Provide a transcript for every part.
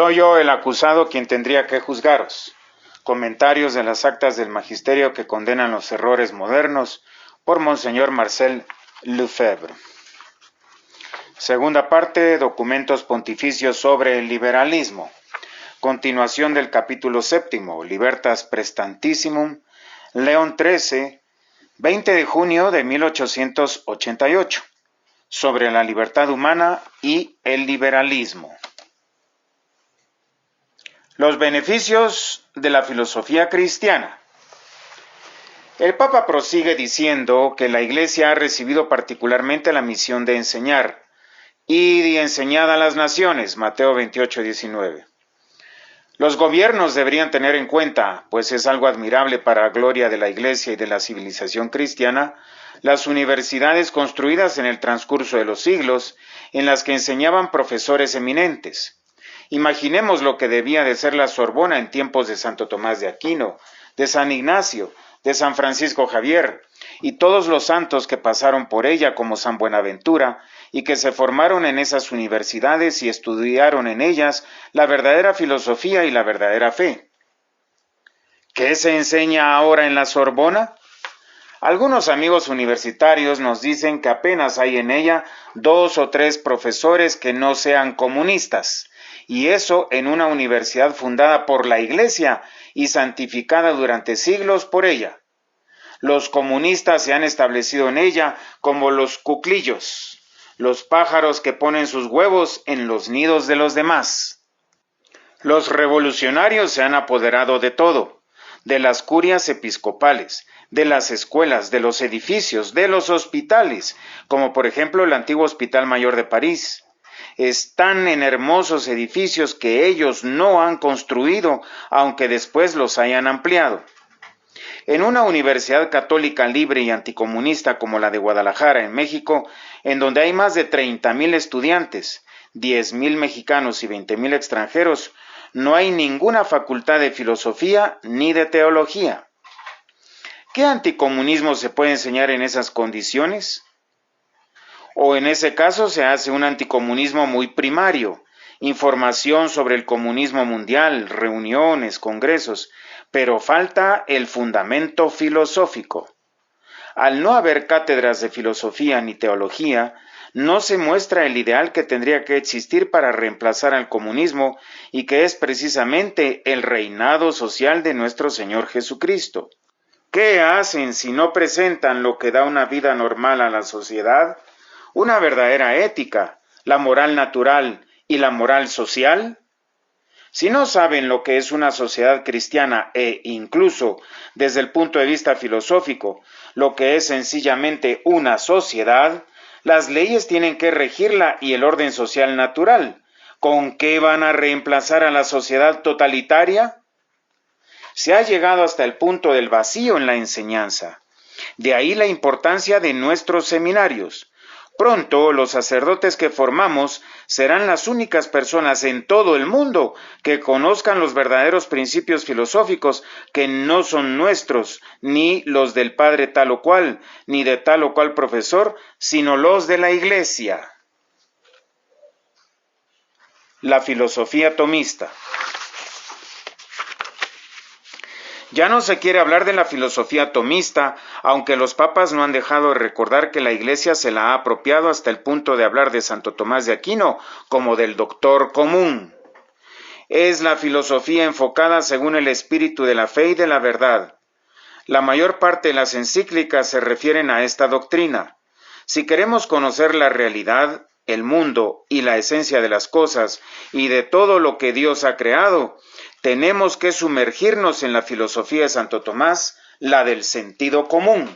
Soy yo el acusado quien tendría que juzgaros. Comentarios de las actas del magisterio que condenan los errores modernos por Monseñor Marcel Lefebvre. Segunda parte, documentos pontificios sobre el liberalismo. Continuación del capítulo séptimo, Libertas Prestantissimum, León XIII, 20 de junio de 1888, sobre la libertad humana y el liberalismo. Los beneficios de la filosofía cristiana. El Papa prosigue diciendo que la Iglesia ha recibido particularmente la misión de enseñar, y enseñad a las naciones, Mateo 28:19. Los gobiernos deberían tener en cuenta, pues es algo admirable para la gloria de la Iglesia y de la civilización cristiana, las universidades construidas en el transcurso de los siglos, en las que enseñaban profesores eminentes. Imaginemos lo que debía de ser la Sorbona en tiempos de Santo Tomás de Aquino, de San Ignacio, de San Francisco Javier, y todos los santos que pasaron por ella como San Buenaventura, y que se formaron en esas universidades y estudiaron en ellas la verdadera filosofía y la verdadera fe. ¿Qué se enseña ahora en la Sorbona? Algunos amigos universitarios nos dicen que apenas hay en ella 2 o 3 profesores que no sean comunistas, y eso en una universidad fundada por la Iglesia y santificada durante siglos por ella. Los comunistas se han establecido en ella como los cuclillos, los pájaros que ponen sus huevos en los nidos de los demás. Los revolucionarios se han apoderado de todo, de las curias episcopales, de las escuelas, de los edificios, de los hospitales, como por ejemplo el antiguo Hospital Mayor de París. Están en hermosos edificios que ellos no han construido, aunque después los hayan ampliado. En una universidad católica libre y anticomunista como la de Guadalajara, en México, en donde hay más de 30,000 estudiantes, 10,000 mexicanos y 20,000 extranjeros, no hay ninguna facultad de filosofía ni de teología. ¿Qué anticomunismo se puede enseñar en esas condiciones? O en ese caso se hace un anticomunismo muy primario, información sobre el comunismo mundial, reuniones, congresos, pero falta el fundamento filosófico. Al no haber cátedras de filosofía ni teología, no se muestra el ideal que tendría que existir para reemplazar al comunismo y que es precisamente el reinado social de nuestro Señor Jesucristo. ¿Qué hacen si no presentan lo que da una vida normal a la sociedad? Una verdadera ética, la moral natural y la moral social. Si no saben lo que es una sociedad cristiana e incluso desde el punto de vista filosófico, lo que es sencillamente una sociedad, las leyes tienen que regirla y el orden social natural. ¿Con qué van a reemplazar a la sociedad totalitaria? Se ha llegado hasta el punto del vacío en la enseñanza. De ahí la importancia de nuestros seminarios. Pronto los sacerdotes que formamos serán las únicas personas en todo el mundo que conozcan los verdaderos principios filosóficos que no son nuestros, ni los del padre tal o cual, ni de tal o cual profesor, sino los de la Iglesia. La filosofía tomista. Ya no se quiere hablar de la filosofía tomista, aunque los papas no han dejado de recordar que la Iglesia se la ha apropiado hasta el punto de hablar de Santo Tomás de Aquino como del doctor común. Es la filosofía enfocada según el espíritu de la fe y de la verdad. La mayor parte de las encíclicas se refieren a esta doctrina. Si queremos conocer la realidad, el mundo y la esencia de las cosas y de todo lo que Dios ha creado, tenemos que sumergirnos en la filosofía de Santo Tomás, la del sentido común.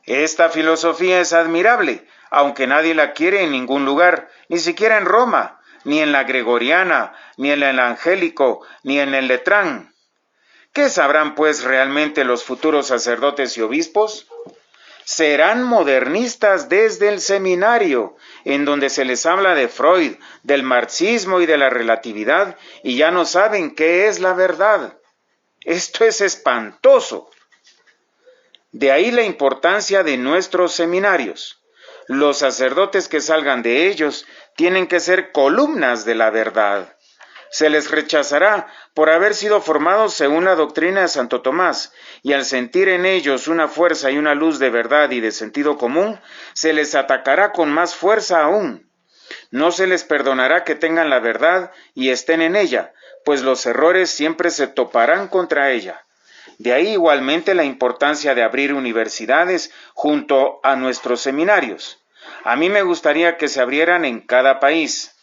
Esta filosofía es admirable, aunque nadie la quiere en ningún lugar, ni siquiera en Roma, ni en la gregoriana, ni en el angélico, ni en el letrán. ¿Qué sabrán pues realmente los futuros sacerdotes y obispos? Serán modernistas desde el seminario, en donde se les habla de Freud, del marxismo y de la relatividad, y ya no saben qué es la verdad. Esto es espantoso. De ahí la importancia de nuestros seminarios. Los sacerdotes que salgan de ellos tienen que ser columnas de la verdad. Se les rechazará por haber sido formados según la doctrina de Santo Tomás, y al sentir en ellos una fuerza y una luz de verdad y de sentido común, se les atacará con más fuerza aún. No se les perdonará que tengan la verdad y estén en ella, pues los errores siempre se toparán contra ella. De ahí igualmente la importancia de abrir universidades junto a nuestros seminarios. A mí me gustaría que se abrieran en cada país.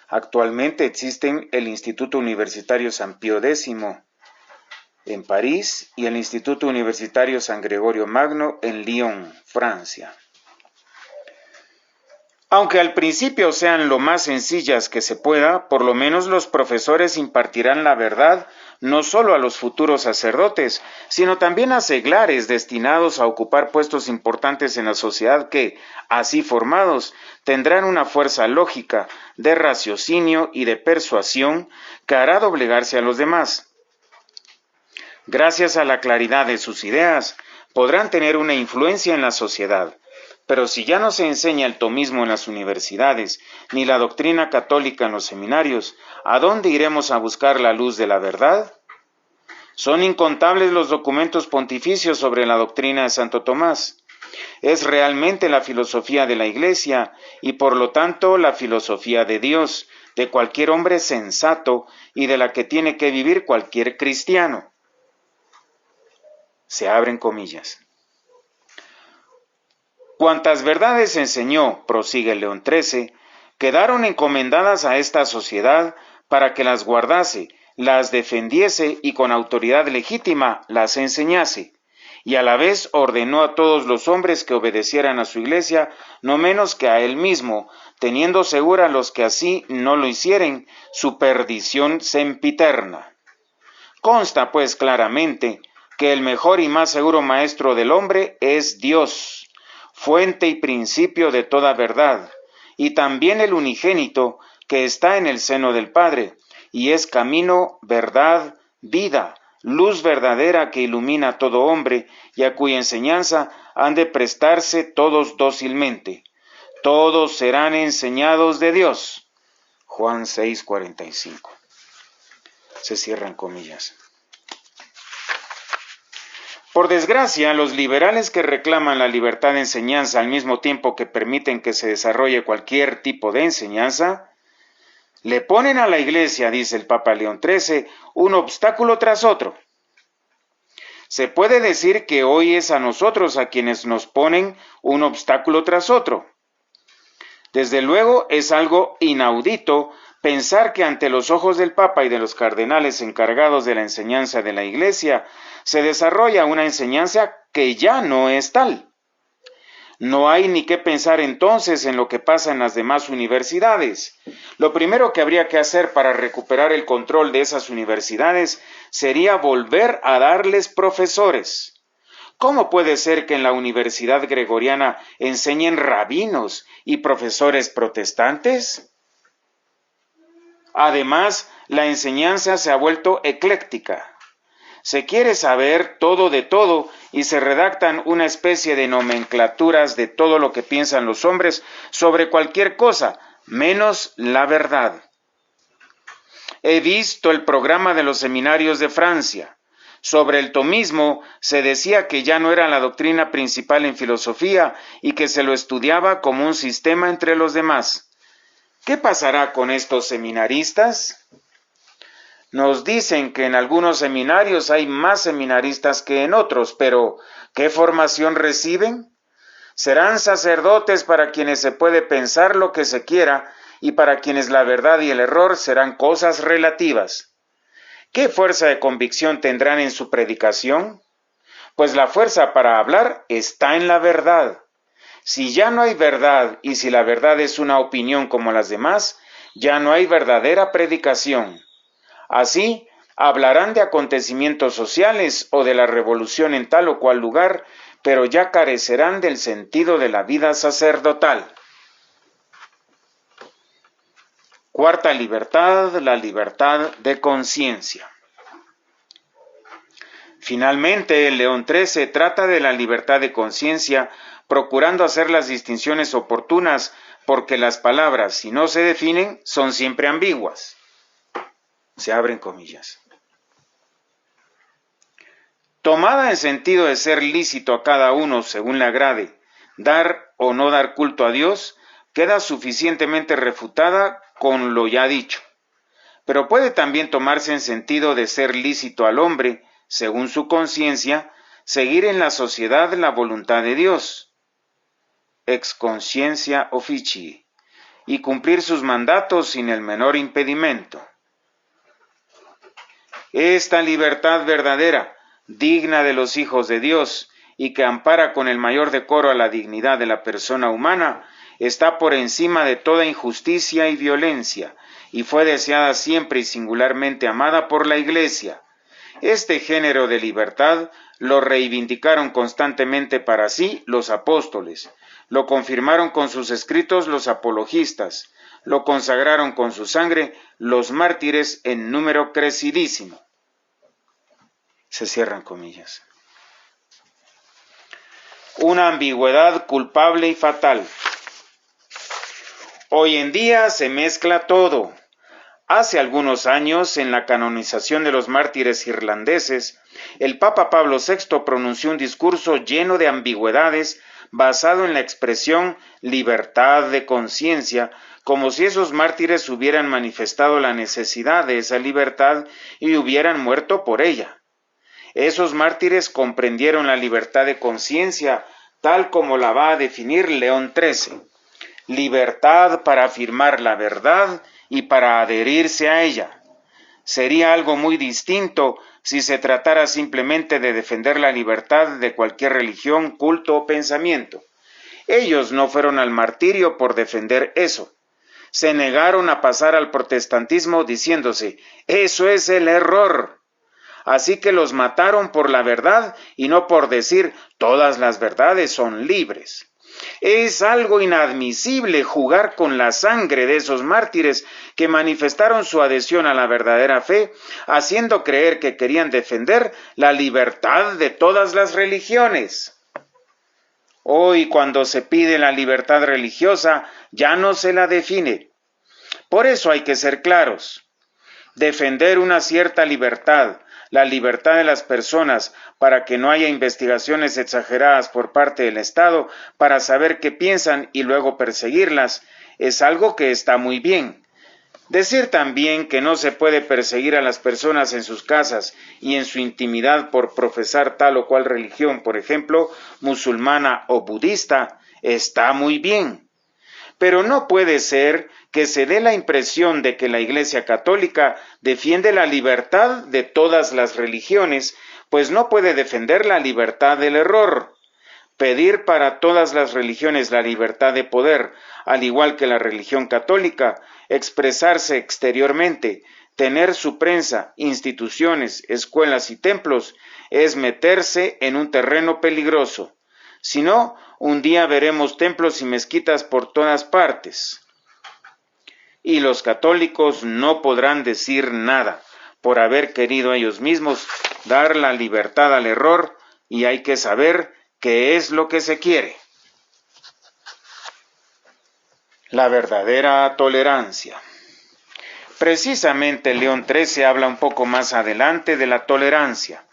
Actualmente existen el Instituto Universitario San Pío X en París y el Instituto Universitario San Gregorio Magno en Lyon, Francia. Aunque al principio sean lo más sencillas que se pueda, por lo menos los profesores impartirán la verdad no solo a los futuros sacerdotes, sino también a seglares destinados a ocupar puestos importantes en la sociedad que, así formados, tendrán una fuerza lógica, de raciocinio y de persuasión que hará doblegarse a los demás. Gracias a la claridad de sus ideas, podrán tener una influencia en la sociedad. Pero si ya no se enseña el tomismo en las universidades, ni la doctrina católica en los seminarios, ¿a dónde iremos a buscar la luz de la verdad? Son incontables los documentos pontificios sobre la doctrina de Santo Tomás. Es realmente la filosofía de la Iglesia y por lo tanto la filosofía de Dios, de cualquier hombre sensato y de la que tiene que vivir cualquier cristiano. Se abren comillas. Cuantas verdades enseñó, prosigue León XIII, quedaron encomendadas a esta sociedad para que las guardase, las defendiese y con autoridad legítima las enseñase, y a la vez ordenó a todos los hombres que obedecieran a su Iglesia, no menos que a él mismo, teniendo segura los que así no lo hicieren, su perdición sempiterna. Consta pues claramente que el mejor y más seguro maestro del hombre es Dios, fuente y principio de toda verdad, y también el unigénito que está en el seno del Padre, y es camino, verdad, vida, luz verdadera que ilumina a todo hombre, y a cuya enseñanza han de prestarse todos dócilmente. Todos serán enseñados de Dios. Juan 6:45. Se cierran comillas. Por desgracia, los liberales que reclaman la libertad de enseñanza al mismo tiempo que permiten que se desarrolle cualquier tipo de enseñanza, le ponen a la Iglesia, dice el Papa León XIII, un obstáculo tras otro. Se puede decir que hoy es a nosotros a quienes nos ponen un obstáculo tras otro. Desde luego es algo inaudito pensar que ante los ojos del Papa y de los cardenales encargados de la enseñanza de la Iglesia, se desarrolla una enseñanza que ya no es tal. No hay ni qué pensar entonces en lo que pasa en las demás universidades. Lo primero que habría que hacer para recuperar el control de esas universidades sería volver a darles profesores. ¿Cómo puede ser que en la Universidad Gregoriana enseñen rabinos y profesores protestantes? Además, la enseñanza se ha vuelto ecléctica. Se quiere saber todo de todo y se redactan una especie de nomenclaturas de todo lo que piensan los hombres sobre cualquier cosa, menos la verdad. He visto el programa de los seminarios de Francia. Sobre el tomismo se decía que ya no era la doctrina principal en filosofía y que se lo estudiaba como un sistema entre los demás. ¿Qué pasará con estos seminaristas? Nos dicen que en algunos seminarios hay más seminaristas que en otros, pero ¿qué formación reciben? Serán sacerdotes para quienes se puede pensar lo que se quiera y para quienes la verdad y el error serán cosas relativas. ¿Qué fuerza de convicción tendrán en su predicación? Pues la fuerza para hablar está en la verdad. Si ya no hay verdad y si la verdad es una opinión como las demás, ya no hay verdadera predicación. Así, hablarán de acontecimientos sociales o de la revolución en tal o cual lugar, pero ya carecerán del sentido de la vida sacerdotal. Cuarta libertad, la libertad de conciencia. Finalmente, León XIII trata de la libertad de conciencia, procurando hacer las distinciones oportunas, porque las palabras, si no se definen, son siempre ambiguas. Se abren comillas. Tomada en sentido de ser lícito a cada uno según le agrade, dar o no dar culto a Dios, queda suficientemente refutada con lo ya dicho. Pero puede también tomarse en sentido de ser lícito al hombre, según su conciencia, seguir en la sociedad la voluntad de Dios, ex conscientia officii, y cumplir sus mandatos sin el menor impedimento. Esta libertad verdadera, digna de los hijos de Dios, y que ampara con el mayor decoro a la dignidad de la persona humana, está por encima de toda injusticia y violencia, y fue deseada siempre y singularmente amada por la Iglesia. Este género de libertad lo reivindicaron constantemente para sí los apóstoles, lo confirmaron con sus escritos los apologistas, lo consagraron con su sangre los mártires en número crecidísimo. Se cierran comillas. Una ambigüedad culpable y fatal. Hoy en día se mezcla todo. Hace algunos años, en la canonización de los mártires irlandeses, el Papa Pablo VI pronunció un discurso lleno de ambigüedades basado en la expresión libertad de conciencia, como si esos mártires hubieran manifestado la necesidad de esa libertad y hubieran muerto por ella. Esos mártires comprendieron la libertad de conciencia tal como la va a definir León XIII. Libertad para afirmar la verdad y para adherirse a ella. Sería algo muy distinto si se tratara simplemente de defender la libertad de cualquier religión, culto o pensamiento. Ellos no fueron al martirio por defender eso. Se negaron a pasar al protestantismo diciéndose, eso es el error. Así que los mataron por la verdad y no por decir, todas las verdades son libres. Es algo inadmisible jugar con la sangre de esos mártires que manifestaron su adhesión a la verdadera fe, haciendo creer que querían defender la libertad de todas las religiones. Hoy, cuando se pide la libertad religiosa, ya no se la define. Por eso hay que ser claros. Defender una cierta libertad, la libertad de las personas, para que no haya investigaciones exageradas por parte del Estado para saber qué piensan y luego perseguirlas, es algo que está muy bien. Decir también que no se puede perseguir a las personas en sus casas y en su intimidad por profesar tal o cual religión, por ejemplo, musulmana o budista, está muy bien. Pero no puede ser que se dé la impresión de que la Iglesia Católica defiende la libertad de todas las religiones, pues no puede defender la libertad del error. Pedir para todas las religiones la libertad de poder, al igual que la religión católica, expresarse exteriormente, tener su prensa, instituciones, escuelas y templos, es meterse en un terreno peligroso. Si no, un día veremos templos y mezquitas por todas partes. Y los católicos no podrán decir nada, por haber querido ellos mismos dar la libertad al error, y hay que saber qué es lo que se quiere. La verdadera tolerancia. Precisamente León XIII habla un poco más adelante de la tolerancia.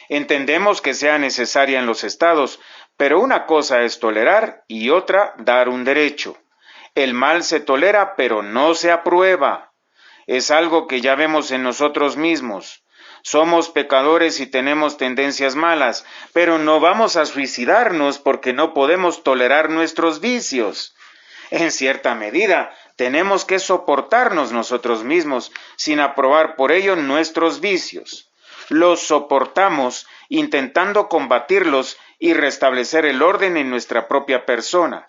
Entendemos que sea necesaria en los estados, pero una cosa es tolerar y otra dar un derecho. El mal se tolera, pero no se aprueba. Es algo que ya vemos en nosotros mismos. Somos pecadores y tenemos tendencias malas, pero no vamos a suicidarnos porque no podemos tolerar nuestros vicios. En cierta medida, tenemos que soportarnos nosotros mismos, sin aprobar por ello nuestros vicios. Los soportamos intentando combatirlos y restablecer el orden en nuestra propia persona.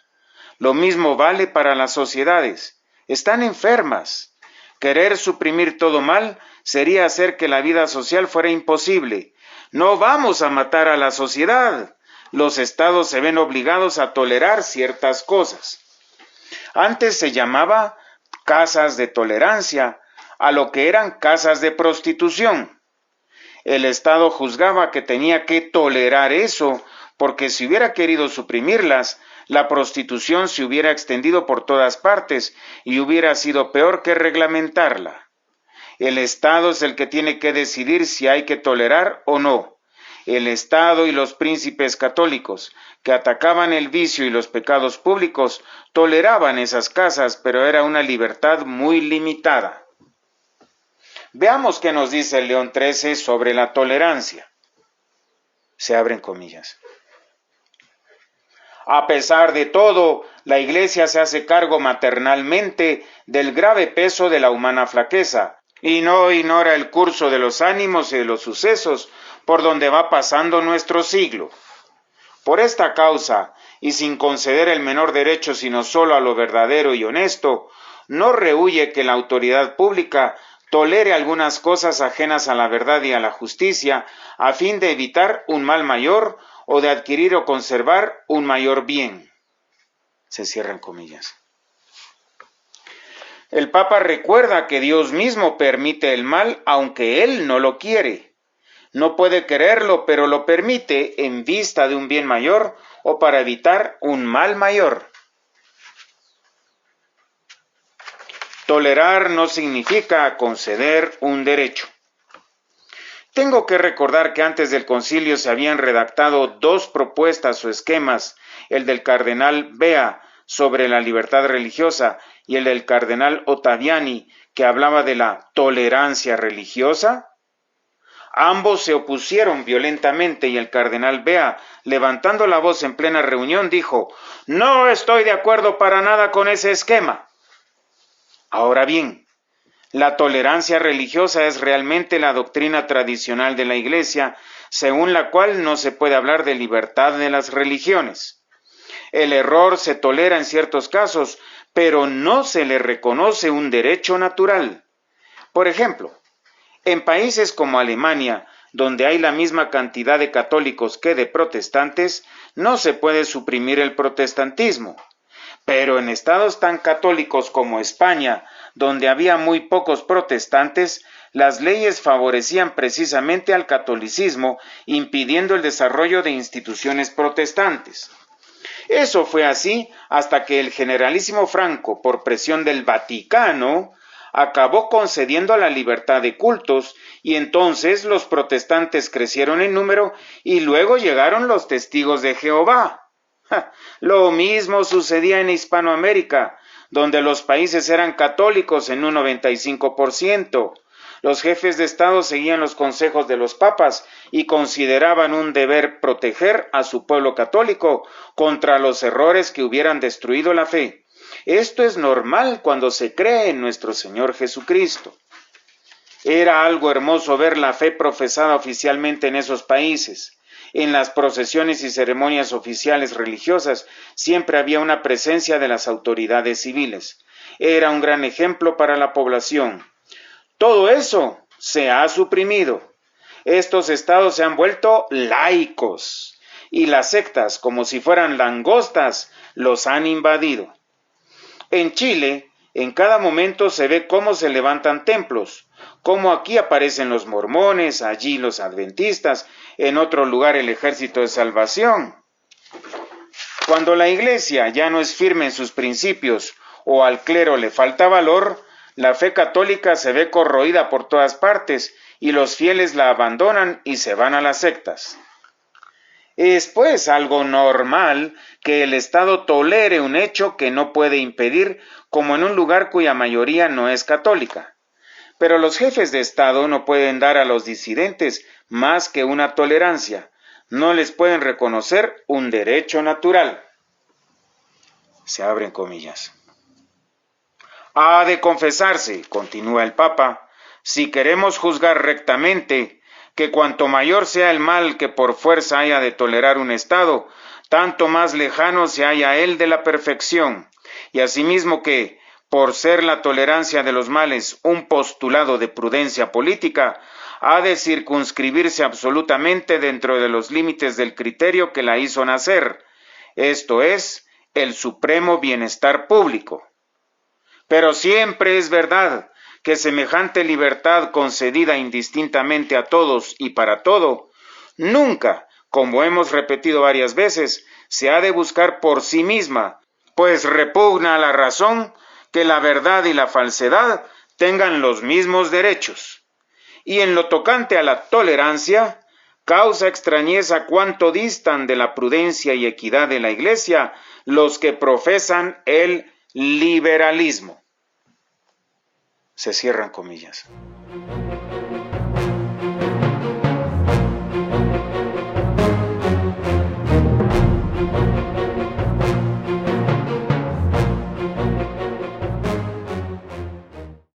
Lo mismo vale para las sociedades. Están enfermas. Querer suprimir todo mal sería hacer que la vida social fuera imposible. No vamos a matar a la sociedad. Los estados se ven obligados a tolerar ciertas cosas. Antes se llamaba casas de tolerancia a lo que eran casas de prostitución. El Estado juzgaba que tenía que tolerar eso, porque si hubiera querido suprimirlas, la prostitución se hubiera extendido por todas partes y hubiera sido peor que reglamentarla. El Estado es el que tiene que decidir si hay que tolerar o no. El Estado y los príncipes católicos, que atacaban el vicio y los pecados públicos, toleraban esas casas, pero era una libertad muy limitada. Veamos qué nos dice León XIII sobre la tolerancia. Se abren comillas. A pesar de todo, la Iglesia se hace cargo maternalmente del grave peso de la humana flaqueza y no ignora el curso de los ánimos y de los sucesos por donde va pasando nuestro siglo. Por esta causa, y sin conceder el menor derecho sino solo a lo verdadero y honesto, no rehúye que la autoridad pública tolere algunas cosas ajenas a la verdad y a la justicia, a fin de evitar un mal mayor o de adquirir o conservar un mayor bien. Se cierran comillas. El Papa recuerda que Dios mismo permite el mal aunque Él no lo quiere. No puede quererlo, pero lo permite en vista de un bien mayor o para evitar un mal mayor. Tolerar no significa conceder un derecho. Tengo que recordar que antes del concilio se habían redactado dos propuestas o esquemas, el del cardenal Bea sobre la libertad religiosa y el del cardenal Ottaviani, que hablaba de la tolerancia religiosa. Ambos se opusieron violentamente y el cardenal Bea, levantando la voz en plena reunión, dijo: «No estoy de acuerdo para nada con ese esquema». Ahora bien, la tolerancia religiosa es realmente la doctrina tradicional de la Iglesia, según la cual no se puede hablar de libertad de las religiones. El error se tolera en ciertos casos, pero no se le reconoce un derecho natural. Por ejemplo, en países como Alemania, donde hay la misma cantidad de católicos que de protestantes, no se puede suprimir el protestantismo. Pero en estados tan católicos como España, donde había muy pocos protestantes, las leyes favorecían precisamente al catolicismo, impidiendo el desarrollo de instituciones protestantes. Eso fue así hasta que el generalísimo Franco, por presión del Vaticano, acabó concediendo la libertad de cultos, y entonces los protestantes crecieron en número y luego llegaron los testigos de Jehová. Lo mismo sucedía en Hispanoamérica, donde los países eran católicos en un 95%. Los jefes de Estado seguían los consejos de los papas y consideraban un deber proteger a su pueblo católico contra los errores que hubieran destruido la fe. Esto es normal cuando se cree en nuestro Señor Jesucristo. Era algo hermoso ver la fe profesada oficialmente en esos países. En las procesiones y ceremonias oficiales religiosas siempre había una presencia de las autoridades civiles. Era un gran ejemplo para la población. Todo eso se ha suprimido. Estos estados se han vuelto laicos y las sectas, como si fueran langostas, los han invadido. En Chile, en cada momento se ve cómo se levantan templos, cómo aquí aparecen los mormones, allí los adventistas, en otro lugar el Ejército de Salvación. Cuando la Iglesia ya no es firme en sus principios o al clero le falta valor, la fe católica se ve corroída por todas partes y los fieles la abandonan y se van a las sectas. Es pues algo normal que el Estado tolere un hecho que no puede impedir, como en un lugar cuya mayoría no es católica. Pero los jefes de Estado no pueden dar a los disidentes más que una tolerancia, no les pueden reconocer un derecho natural. Se abren comillas. Ha de confesarse, continúa el Papa, si queremos juzgar rectamente, que cuanto mayor sea el mal que por fuerza haya de tolerar un Estado, tanto más lejano se halla él de la perfección, y asimismo que, por ser la tolerancia de los males un postulado de prudencia política, ha de circunscribirse absolutamente dentro de los límites del criterio que la hizo nacer, esto es, el supremo bienestar público. Pero siempre es verdad que semejante libertad concedida indistintamente a todos y para todo, nunca, como hemos repetido varias veces, se ha de buscar por sí misma, pues repugna a la razón que la verdad y la falsedad tengan los mismos derechos. Y en lo tocante a la tolerancia, causa extrañeza cuánto distan de la prudencia y equidad de la Iglesia los que profesan el liberalismo. Se cierran comillas.